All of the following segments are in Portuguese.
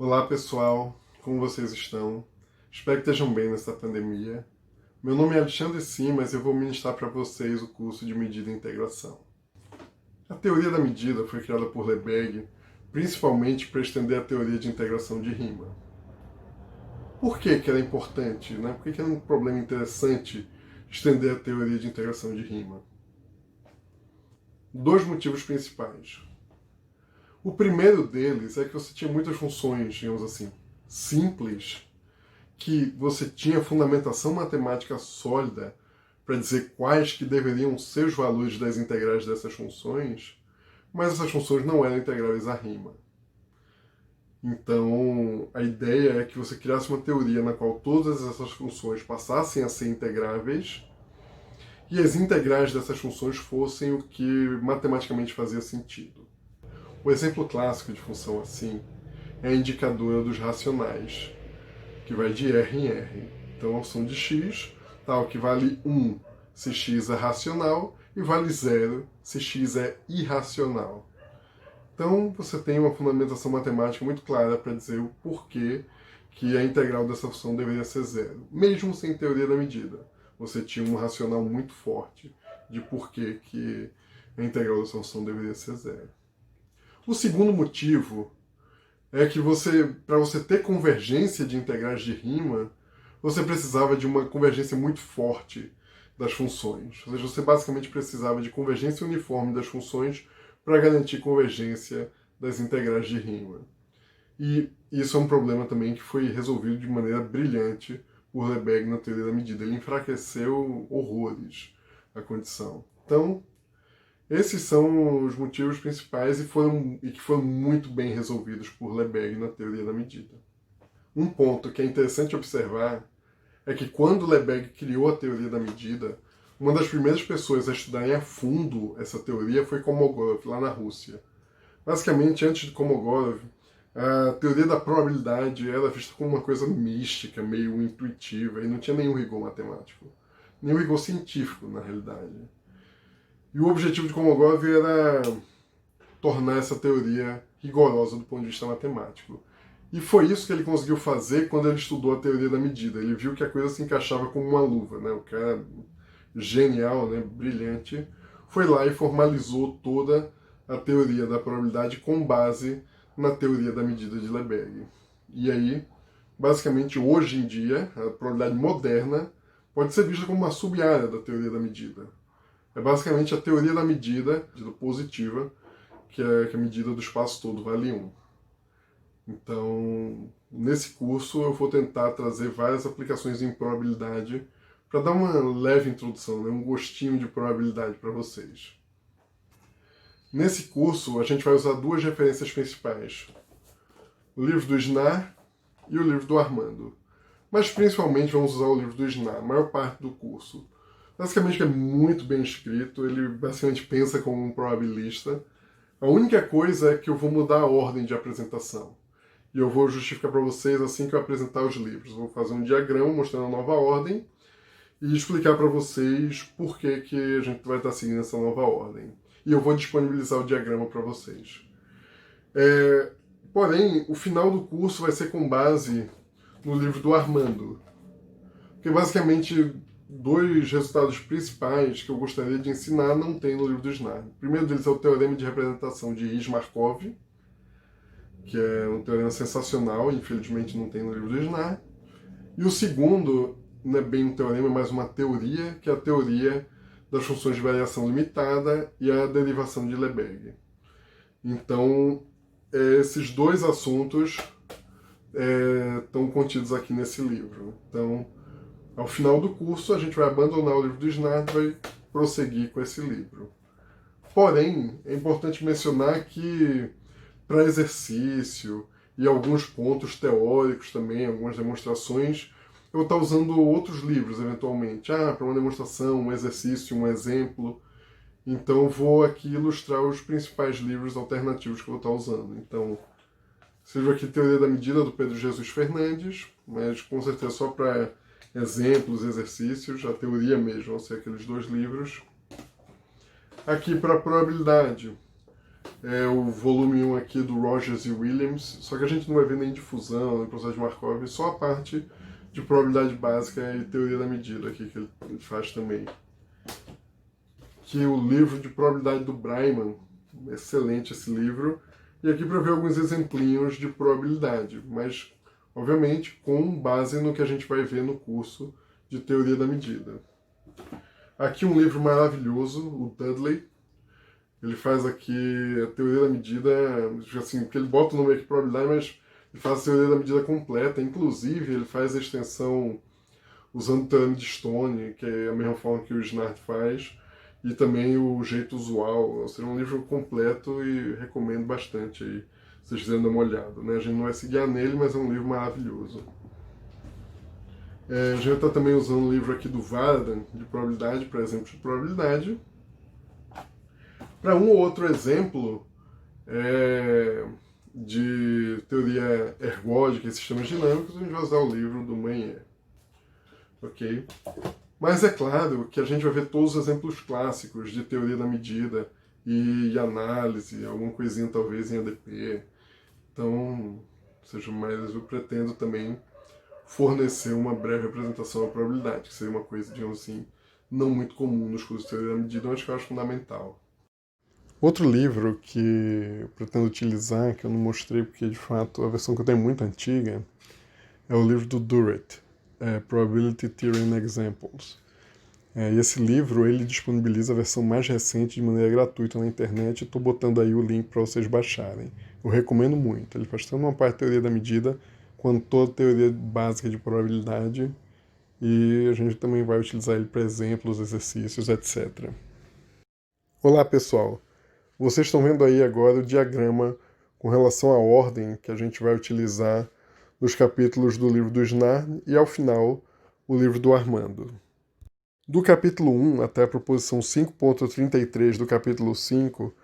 Olá pessoal, como vocês estão? Espero que estejam bem nessa pandemia. Meu nome é Alexandre Simas e eu vou ministrar para vocês o curso de Medida e Integração. A teoria da medida foi criada por Lebesgue principalmente para estender a teoria de integração de rima. Por que ela é importante? Né? Por que é um problema interessante estender a teoria de integração de rima? Dois motivos principais. O primeiro deles é que você tinha muitas funções, digamos assim, simples, que você tinha fundamentação matemática sólida para dizer quais que deveriam ser os valores das integrais dessas funções, mas essas funções não eram integráveis à rima. Então, a ideia é que você criasse uma teoria na qual todas essas funções passassem a ser integráveis e as integrais dessas funções fossem o que matematicamente fazia sentido. O exemplo clássico de função assim é a indicadora dos racionais, que vai de R em R. Então, a função de x, tal que vale 1 se x é racional, e vale 0 se x é irracional. Então, você tem uma fundamentação matemática muito clara para dizer o porquê que a integral dessa função deveria ser 0. Mesmo sem teoria da medida, você tinha um racional muito forte de porquê que a integral dessa função deveria ser 0. O segundo motivo é que para você ter convergência de integrais de rima, você precisava de uma convergência muito forte das funções. Ou seja, você basicamente precisava de convergência uniforme das funções para garantir convergência das integrais de rima. E isso é um problema também que foi resolvido de maneira brilhante por Lebesgue na teoria da medida. Ele enfraqueceu horrores a condição. Então, esses são os motivos principais e que foram muito bem resolvidos por Lebesgue na teoria da medida. Um ponto que é interessante observar é que quando Lebesgue criou a teoria da medida, uma das primeiras pessoas a estudarem a fundo essa teoria foi Kolmogorov, lá na Rússia. Basicamente, antes de Kolmogorov, a teoria da probabilidade era vista como uma coisa mística, meio intuitiva, e não tinha nenhum rigor matemático. Nenhum rigor científico, na realidade. E o objetivo de Kolmogorov era tornar essa teoria rigorosa do ponto de vista matemático. E foi isso que ele conseguiu fazer quando ele estudou a teoria da medida. Ele viu que a coisa se encaixava como uma luva, né? O cara genial, né? Brilhante, foi lá e formalizou toda a teoria da probabilidade com base na teoria da medida de Lebesgue. E aí, basicamente, hoje em dia, a probabilidade moderna pode ser vista como uma sub-área da teoria da medida. É basicamente a teoria da medida positiva, que é que a medida do espaço todo vale 1. Então, nesse curso eu vou tentar trazer várias aplicações em probabilidade para dar uma leve introdução, né, um gostinho de probabilidade para vocês. Nesse curso a gente vai usar duas referências principais, o livro do Snar e o livro do Armando. Mas principalmente vamos usar o livro do Snar, a maior parte do curso. Basicamente é muito bem escrito, ele basicamente pensa como um probabilista. A única coisa é que eu vou mudar a ordem de apresentação. E eu vou justificar para vocês assim que eu apresentar os livros. Eu vou fazer um diagrama mostrando a nova ordem e explicar para vocês por que a gente vai estar seguindo essa nova ordem. E eu vou disponibilizar o diagrama para vocês. Porém, o final do curso vai ser com base no livro do Armando. Porque basicamente dois resultados principais que eu gostaria de ensinar não tem no livro do Snar. O primeiro deles é o teorema de representação de Riz-Markov, que é um teorema sensacional, infelizmente não tem no livro do Snar. E o segundo não é bem um teorema, mas uma teoria, que é a teoria das funções de variação limitada e a derivação de Lebesgue. Então, esses dois assuntos estão contidos aqui nesse livro. Então, ao final do curso, a gente vai abandonar o livro do Snar e vai prosseguir com esse livro. Porém, é importante mencionar que para exercício e alguns pontos teóricos também, algumas demonstrações, eu vou estar usando outros livros, eventualmente. Para uma demonstração, um exercício, um exemplo. Então, vou aqui ilustrar os principais livros alternativos que eu vou estar usando. Então, esse livro aqui, Teoria da Medida, do Pedro Jesus Fernandes, mas com certeza só para exemplos, exercícios, a teoria mesmo, vão ser aqueles dois livros. Aqui para probabilidade, É o volume 1 aqui do Rogers e Williams, só que a gente não vai ver nem difusão, nem processo de Markov, só a parte de probabilidade básica e teoria da medida aqui que ele faz também. Que o livro de probabilidade do Bryman, excelente esse livro, e aqui para ver alguns exemplinhos de probabilidade, mas obviamente com base no que a gente vai ver no curso de teoria da medida. Aqui um livro maravilhoso, o Dudley. Ele faz aqui a teoria da medida, assim, porque ele bota o nome aqui probabilidade, mas ele faz a teoria da medida completa. Inclusive, ele faz a extensão usando o teorema de Stone, que é a mesma forma que o Snart faz, e também o jeito usual. Ou seja, é um livro completo e recomendo bastante aí, se vocês quiserem dar uma olhada. Né? A gente não vai se guiar nele, mas é um livro maravilhoso. A gente está também usando o livro aqui do Vardan, de probabilidade, para exemplos de probabilidade. Para um ou outro exemplo de teoria ergódica e sistemas dinâmicos, a gente vai usar o livro do Meyer. Ok? Mas é claro que a gente vai ver todos os exemplos clássicos de teoria da medida e análise, alguma coisinha talvez em ADP. Então, mas eu pretendo também fornecer uma breve apresentação da probabilidade, que seria uma coisa, digamos assim, não muito comum nos cursos de teoria da medida, mas que eu acho fundamental. Outro livro que eu pretendo utilizar, que eu não mostrei porque de fato a versão que eu tenho é muito antiga, é o livro do Duret, Probability Theorem Examples. E esse livro ele disponibiliza a versão mais recente de maneira gratuita na internet. Estou botando aí o link para vocês baixarem. Eu recomendo muito. Ele faz tanto uma parte de teoria da medida quanto toda a teoria básica de probabilidade. E a gente também vai utilizar ele para exemplos, exercícios, etc. Olá, pessoal! Vocês estão vendo aí agora o diagrama com relação à ordem que a gente vai utilizar nos capítulos do livro do Snarn e, ao final, o livro do Armando. Do capítulo 1 até a proposição 5.33 do capítulo 5,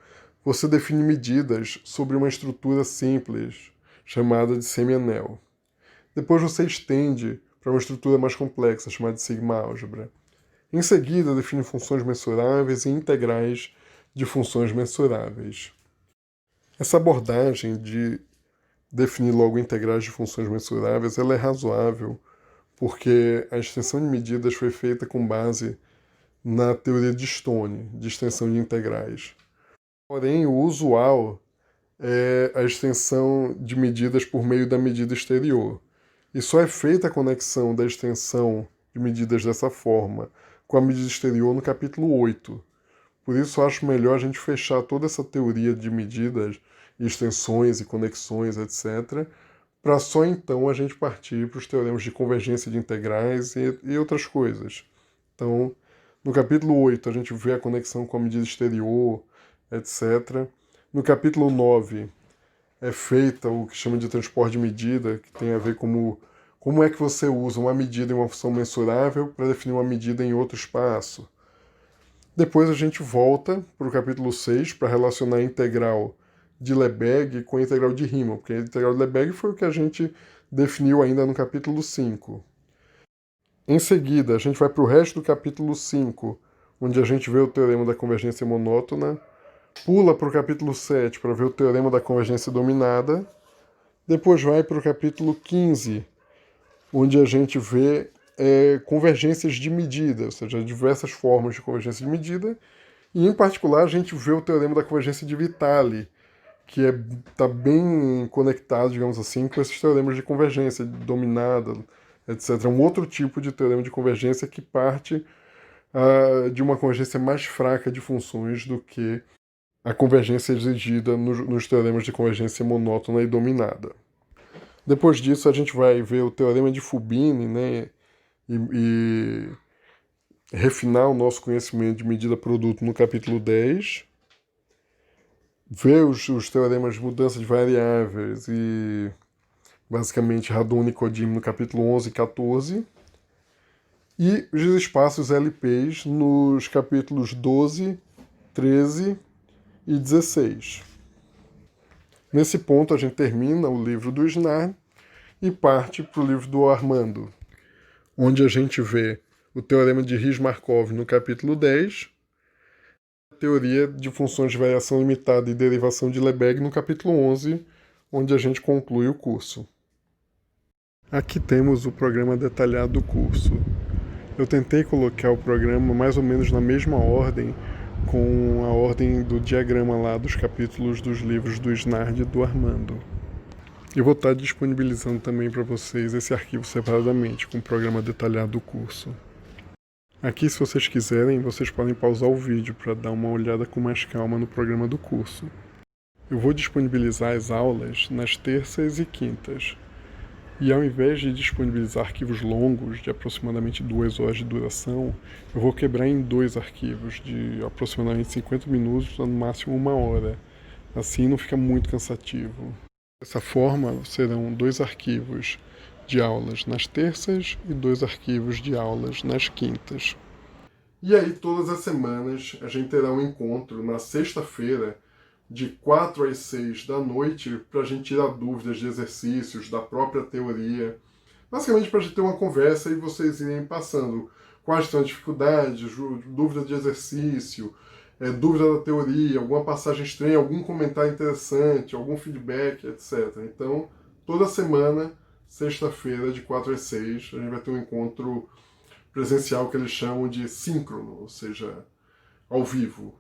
você define medidas sobre uma estrutura simples, chamada de semianel. Depois você estende para uma estrutura mais complexa, chamada de sigma-álgebra. Em seguida, define funções mensuráveis e integrais de funções mensuráveis. Essa abordagem de definir logo integrais de funções mensuráveis ela é razoável, porque a extensão de medidas foi feita com base na teoria de Stone, de extensão de integrais. Porém, o usual é a extensão de medidas por meio da medida exterior. E só é feita a conexão da extensão de medidas dessa forma com a medida exterior no capítulo 8. Por isso, eu acho melhor a gente fechar toda essa teoria de medidas, extensões e conexões, etc., para só então a gente partir para os teoremas de convergência de integrais e outras coisas. Então, no capítulo 8, a gente vê a conexão com a medida exterior, etc. No capítulo 9, é feita o que chama de transporte de medida, que tem a ver como é que você usa uma medida em uma função mensurável para definir uma medida em outro espaço. Depois a gente volta para o capítulo 6 para relacionar a integral de Lebesgue com a integral de Riemann, porque a integral de Lebesgue foi o que a gente definiu ainda no capítulo 5. Em seguida, a gente vai para o resto do capítulo 5, onde a gente vê o teorema da convergência monótona, pula para o capítulo 7 para ver o teorema da convergência dominada, depois vai para o capítulo 15, onde a gente vê convergências de medida, ou seja, diversas formas de convergência de medida, e em particular a gente vê o teorema da convergência de Vitali, que está bem conectado, digamos assim, com esses teoremas de convergência dominada, etc. Um outro tipo de teorema de convergência que parte de uma convergência mais fraca de funções do que a convergência exigida nos teoremas de convergência monótona e dominada. Depois disso, a gente vai ver o teorema de Fubini, né, e refinar o nosso conhecimento de medida-produto no capítulo 10, ver os teoremas de mudança de variáveis e, basicamente, Radon e Nicodim no capítulo 11 e 14, e os espaços LPs nos capítulos 12, 13 e 16. Nesse ponto, a gente termina o livro do Snarn e parte para o livro do Armando, onde a gente vê o teorema de Riesz-Markov no capítulo 10, teoria de funções de variação limitada e derivação de Lebesgue no capítulo 11, onde a gente conclui o curso. Aqui temos o programa detalhado do curso. Eu tentei colocar o programa mais ou menos na mesma ordem, com a ordem do diagrama lá dos capítulos dos livros do Snard e do Armando. Eu vou estar disponibilizando também para vocês esse arquivo separadamente, com o programa detalhado do curso. Aqui, se vocês quiserem, vocês podem pausar o vídeo para dar uma olhada com mais calma no programa do curso. Eu vou disponibilizar as aulas nas terças e quintas. E ao invés de disponibilizar arquivos longos, de aproximadamente 2 horas de duração, eu vou quebrar em 2 arquivos de aproximadamente 50 minutos, no máximo 1 hora. Assim não fica muito cansativo. Dessa forma, serão 2 arquivos de aulas nas terças e 2 arquivos de aulas nas quintas. E aí, todas as semanas, a gente terá um encontro na sexta-feira, de 4 às 6 da noite, para a gente tirar dúvidas de exercícios, da própria teoria. Basicamente para a gente ter uma conversa e vocês irem passando quais são as dificuldades, dúvida de exercício, dúvida da teoria, alguma passagem estranha, algum comentário interessante, algum feedback, etc. Então, toda semana, sexta-feira, de 4 às 6, a gente vai ter um encontro presencial que eles chamam de síncrono, ou seja, ao vivo.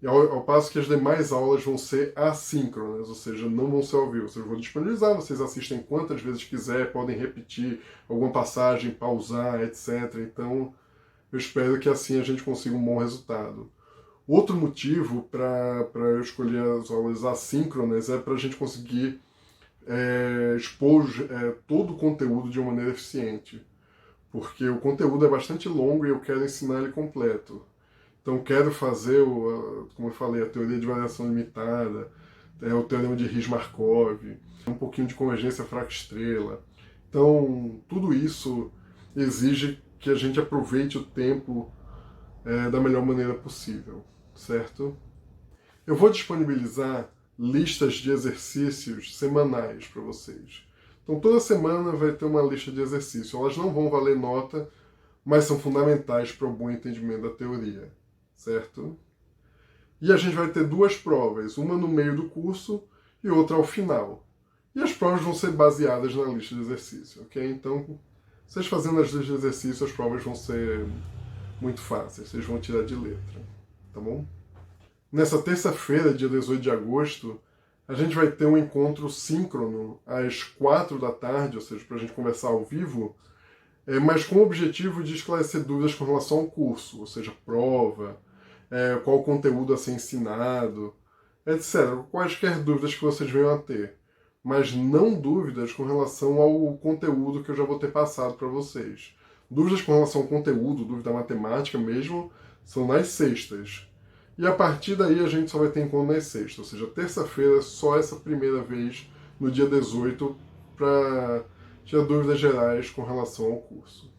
E ao passo que as demais aulas vão ser assíncronas, ou seja, não vão ser ao vivo. Eu vou disponibilizar, vocês assistem quantas vezes quiser, podem repetir alguma passagem, pausar, etc. Então, eu espero que assim a gente consiga um bom resultado. Outro motivo para eu escolher as aulas assíncronas é para a gente conseguir expor todo o conteúdo de uma maneira eficiente. Porque o conteúdo é bastante longo e eu quero ensinar ele completo. Então, quero fazer, como eu falei, a teoria de variação limitada, o teorema de Riz-Markov, um pouquinho de convergência fraca-estrela. Então, tudo isso exige que a gente aproveite o tempo da melhor maneira possível, certo? Eu vou disponibilizar listas de exercícios semanais para vocês. Então, toda semana vai ter uma lista de exercícios. Elas não vão valer nota, mas são fundamentais para o bom entendimento da teoria, certo? E a gente vai ter 2 provas, uma no meio do curso e outra ao final. E as provas vão ser baseadas na lista de exercício, ok? Então, vocês fazendo as listas de exercício, as provas vão ser muito fáceis, vocês vão tirar de letra, tá bom? Nessa terça-feira, dia 18 de agosto, a gente vai ter um encontro síncrono às 4 da tarde, ou seja, para a gente conversar ao vivo, mas com o objetivo de esclarecer dúvidas com relação ao curso, ou seja, prova, qual o conteúdo a ser ensinado, etc. Quaisquer dúvidas que vocês venham a ter, mas não dúvidas com relação ao conteúdo que eu já vou ter passado para vocês. Dúvidas com relação ao conteúdo, dúvida matemática mesmo, são nas sextas. E a partir daí a gente só vai ter encontro nas sextas, ou seja, terça-feira, só essa primeira vez, no dia 18, para tirar dúvidas gerais com relação ao curso.